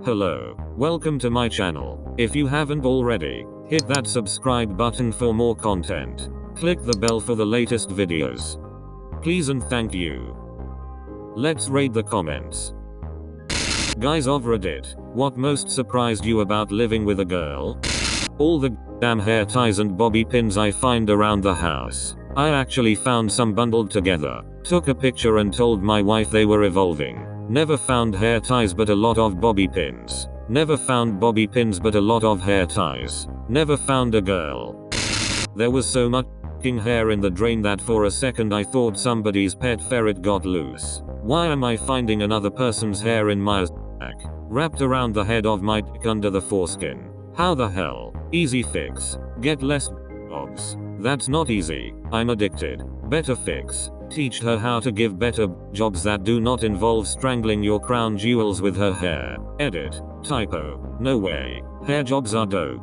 Hello. Welcome to my channel. If you haven't already, hit that subscribe button for more content. Click the bell for the latest videos. Please and thank you. Let's read the comments. Guys of Reddit, what most surprised you about living with a girl? All the damn hair ties and bobby pins I find around the house. I actually found some bundled together, took a picture and told my wife they were evolving. Never found hair ties but a lot of bobby pins. Never found bobby pins but a lot of hair ties. Never found a girl. There was so much f***ing hair in the drain that for a second I thought somebody's pet ferret got loose. Why am I finding another person's hair in my sack? Wrapped around the head of my dick under the foreskin. How the hell? Easy fix. Get less jobs. That's not easy. I'm addicted. Better fix. Teach her how to give better jobs that do not involve strangling your crown jewels with her hair. Edit. Typo. No way. Hair jobs are dope.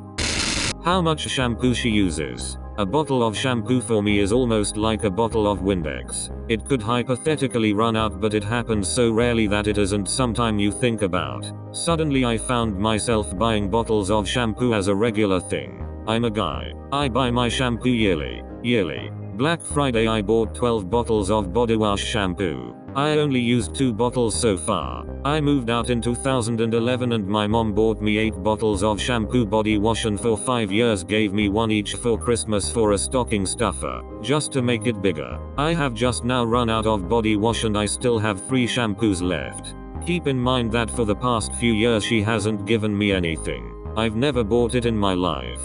How much shampoo she uses. A bottle of shampoo for me is almost like a bottle of Windex. It could hypothetically run out, but it happens so rarely that it isn't sometime you think about. Suddenly I found myself buying bottles of shampoo as a regular thing. I'm a guy. I buy my shampoo yearly. Black Friday I bought 12 bottles of body wash shampoo. I only used 2 bottles so far. I moved out in 2011 and my mom bought me 8 bottles of shampoo body wash and for 5 years gave me one each for Christmas for a stocking stuffer, just to make it bigger. I have just now run out of body wash and I still have 3 shampoos left. Keep in mind that for the past few years she hasn't given me anything. I've never bought it in my life.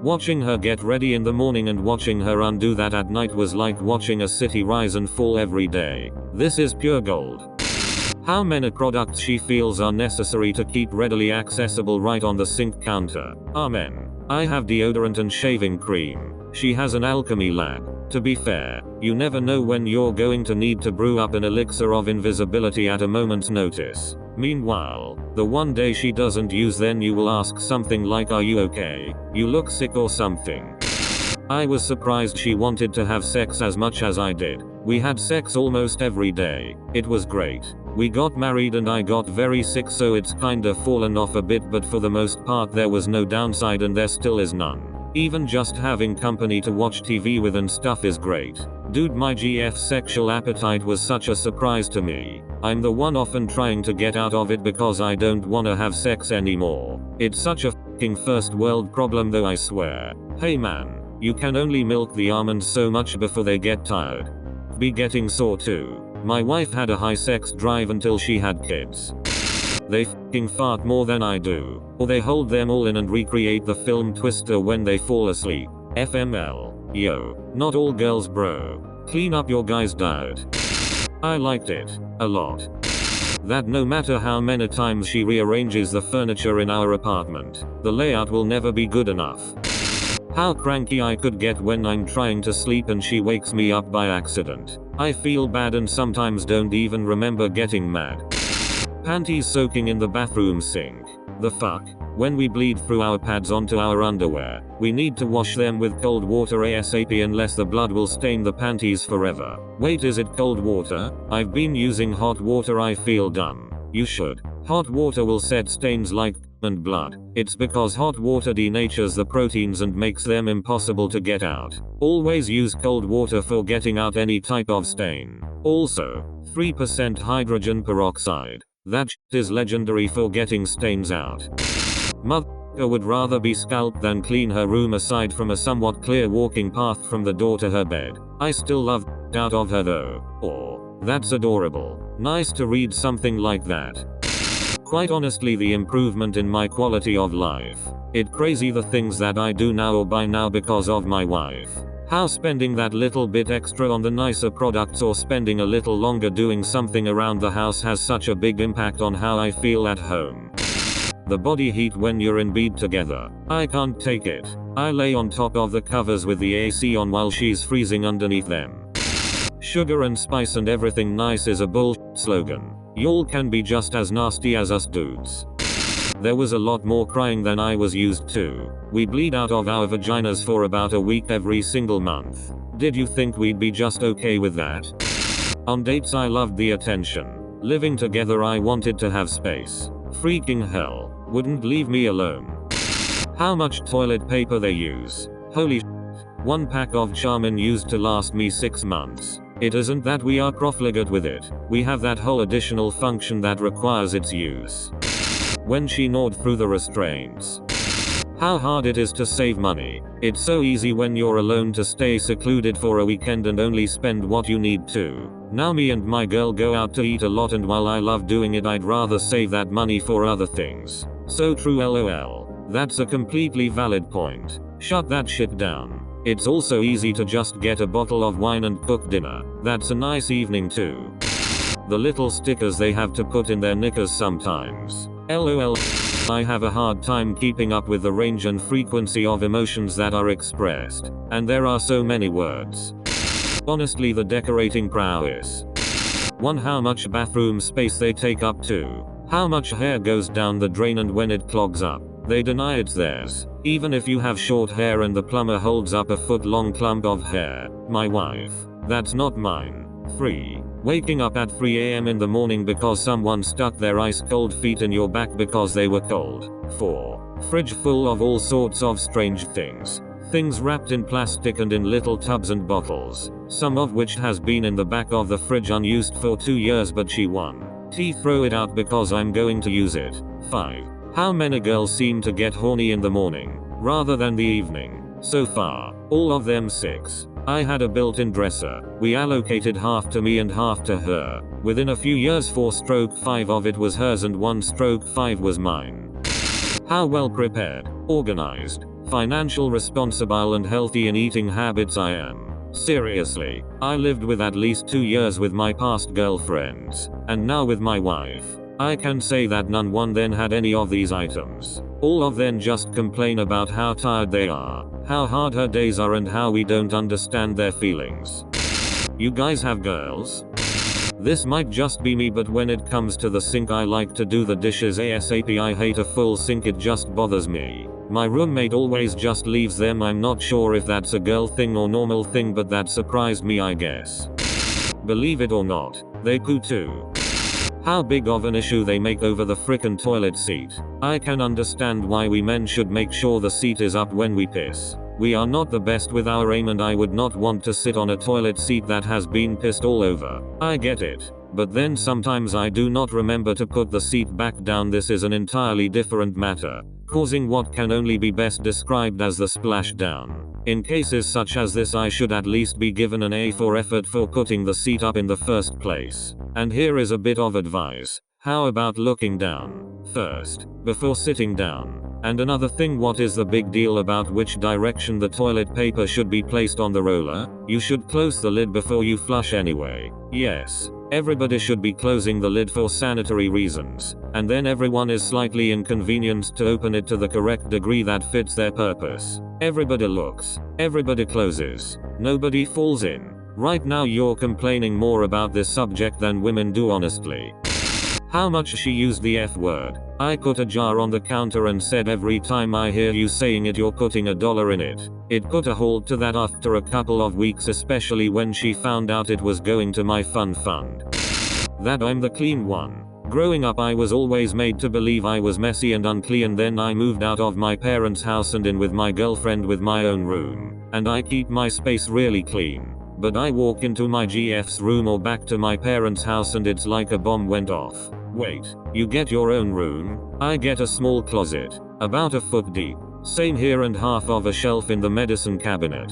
Watching her get ready in the morning and watching her undo that at night was like watching a city rise and fall every day. This is pure gold. How many products she feels are necessary to keep readily accessible right on the sink counter. Amen. I have deodorant and shaving cream. She has an alchemy lab. To be fair, you never know when you're going to need to brew up an elixir of invisibility at a moment's notice. Meanwhile, the one day she doesn't use, then you will ask something like, "Are you okay? You look sick or something." I was surprised she wanted to have sex as much as I did. We had sex almost every day. It was great. We got married and I got very sick, so it's kinda fallen off a bit, but for the most part there was no downside and there still is none. Even just having company to watch TV with and stuff is great. Dude, my GF sexual appetite was such a surprise to me. I'm the one often trying to get out of it because I don't wanna have sex anymore. It's such a f***ing first world problem though, I swear. Hey man, you can only milk the almonds so much before they get tired. Be getting sore too. My wife had a high sex drive until she had kids. They f***ing fart more than I do. Or they hold them all in and recreate the film Twister when they fall asleep. FML. Yo. Not all girls bro. Clean up your guy's diet. I liked it. A lot. That no matter how many times she rearranges the furniture in our apartment, the layout will never be good enough. How cranky I could get when I'm trying to sleep and she wakes me up by accident. I feel bad and sometimes don't even remember getting mad. Panties soaking in the bathroom sink. The fuck? When we bleed through our pads onto our underwear, we need to wash them with cold water ASAP unless the blood will stain the panties forever. Wait, is it cold water? I've been using hot water, I feel dumb. You should. Hot water will set stains like and blood. It's because hot water denatures the proteins and makes them impossible to get out. Always use cold water for getting out any type of stain. Also, 3% hydrogen peroxide. That shit is legendary for getting stains out. Motherfucker would rather be scalped than clean her room, aside from a somewhat clear walking path from the door to her bed. I still love out of her though. Or, that's adorable. Nice to read something like that. Quite honestly, the improvement in my quality of life. It crazy the things that I do now or buy now because of my wife. How spending that little bit extra on the nicer products or spending a little longer doing something around the house has such a big impact on how I feel at home. The body heat when you're in bed together. I can't take it. I lay on top of the covers with the AC on while she's freezing underneath them. Sugar and spice and everything nice is a bullshit slogan. Y'all can be just as nasty as us dudes. There was a lot more crying than I was used to. We bleed out of our vaginas for about a week every single month. Did you think we'd be just okay with that? On dates I loved the attention. Living together I wanted to have space. Freaking hell. Wouldn't leave me alone. How much toilet paper they use. Holy shit. One pack of Charmin used to last me 6 months. It isn't that we are profligate with it. We have that whole additional function that requires its use. When she gnawed through the restraints. How hard it is to save money. It's so easy when you're alone to stay secluded for a weekend and only spend what you need to. Now me and my girl go out to eat a lot, and while I love doing it, I'd rather save that money for other things. So true, lol. That's a completely valid point. Shut that shit down. It's also easy to just get a bottle of wine and cook dinner. That's a nice evening too. The little stickers they have to put in their knickers sometimes. LOL. I have a hard time keeping up with the range and frequency of emotions that are expressed. And there are so many words. Honestly, the decorating prowess. 1. How much bathroom space they take up. 2. How much hair goes down the drain, and when it clogs up, they deny it's theirs. Even if you have short hair and the plumber holds up a foot-long clump of hair. My wife. That's not mine. 3. Waking up at 3 a.m. in the morning because someone stuck their ice-cold feet in your back because they were cold. 4. Fridge full of all sorts of strange things. Things wrapped in plastic and in little tubs and bottles. Some of which has been in the back of the fridge unused for 2 years, but she won't throw it out because I'm going to use it. 5. How many girls seem to get horny in the morning, rather than the evening? So far, all of them 6. I had a built-in dresser. We allocated half to me and half to her. Within a few years 4/5 of it was hers and 1/5 was mine. How well prepared, organized, financial responsible and healthy in eating habits I am. Seriously, I lived with at least 2 years with my past girlfriends, and now with my wife. I can say that none one then had any of these items. All of them just complain about how tired they are, how hard her days are, and how we don't understand their feelings. You guys have girls? This might just be me, but when it comes to the sink I like to do the dishes ASAP. I hate a full sink, it just bothers me. My roommate always just leaves them. I'm not sure if that's a girl thing or normal thing, but that surprised me, I guess. Believe it or not, they poo too. How big of an issue they make over the frickin' toilet seat. I can understand why we men should make sure the seat is up when we piss. We are not the best with our aim, and I would not want to sit on a toilet seat that has been pissed all over. I get it. But then sometimes I do not remember to put the seat back down. This is an entirely different matter, causing what can only be best described as the splashdown. In cases such as this, I should at least be given an A for effort for putting the seat up in the first place. And here is a bit of advice. How about looking down first, before sitting down? And another thing, what is the big deal about which direction the toilet paper should be placed on the roller? You should close the lid before you flush anyway. Yes, everybody should be closing the lid for sanitary reasons, and then everyone is slightly inconvenienced to open it to the correct degree that fits their purpose. Everybody looks, everybody closes, nobody falls in. Right now you're complaining more about this subject than women do, honestly. How much she used the F word. I put a jar on the counter and said, every time I hear you saying it, you're putting $1 in it. It put a halt to that after a couple of weeks, especially when she found out it was going to my fund. That I'm the clean one. Growing up I was always made to believe I was messy and unclean. Then I moved out of my parents' house and in with my girlfriend with my own room. And I keep my space really clean. But I walk into my GF's room or back to my parents' house and it's like a bomb went off. Wait, you get your own room? I get a small closet, about a foot deep. Same here, and half of a shelf in the medicine cabinet.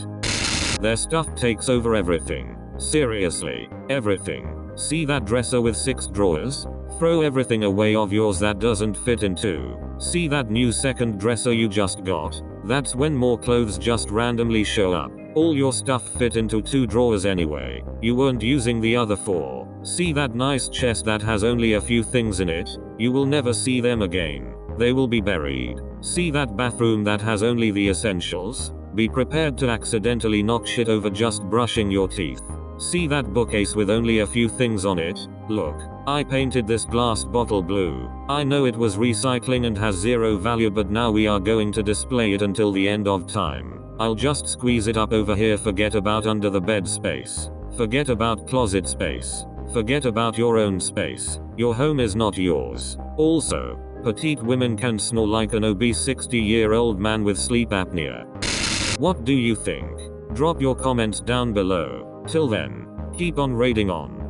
Their stuff takes over everything. Seriously, everything. See that dresser with 6 drawers? Throw everything away of yours that doesn't fit in 2. See that new second dresser you just got? That's when more clothes just randomly show up. All your stuff fit into 2 drawers anyway. You weren't using the other 4. See that nice chest that has only a few things in it? You will never see them again. They will be buried. See that bathroom that has only the essentials? Be prepared to accidentally knock shit over just brushing your teeth. See that bookcase with only a few things on it? Look, I painted this glass bottle blue. I know it was recycling and has 0 value, but now we are going to display it until the end of time. I'll just squeeze it up over here. Forget about under the bed space. Forget about closet space. Forget about your own space. Your home is not yours. Also, Petite women can snore like an obese 60-year-old man with sleep apnea. What do you think? Drop your comments down below. Till then, keep on raiding on.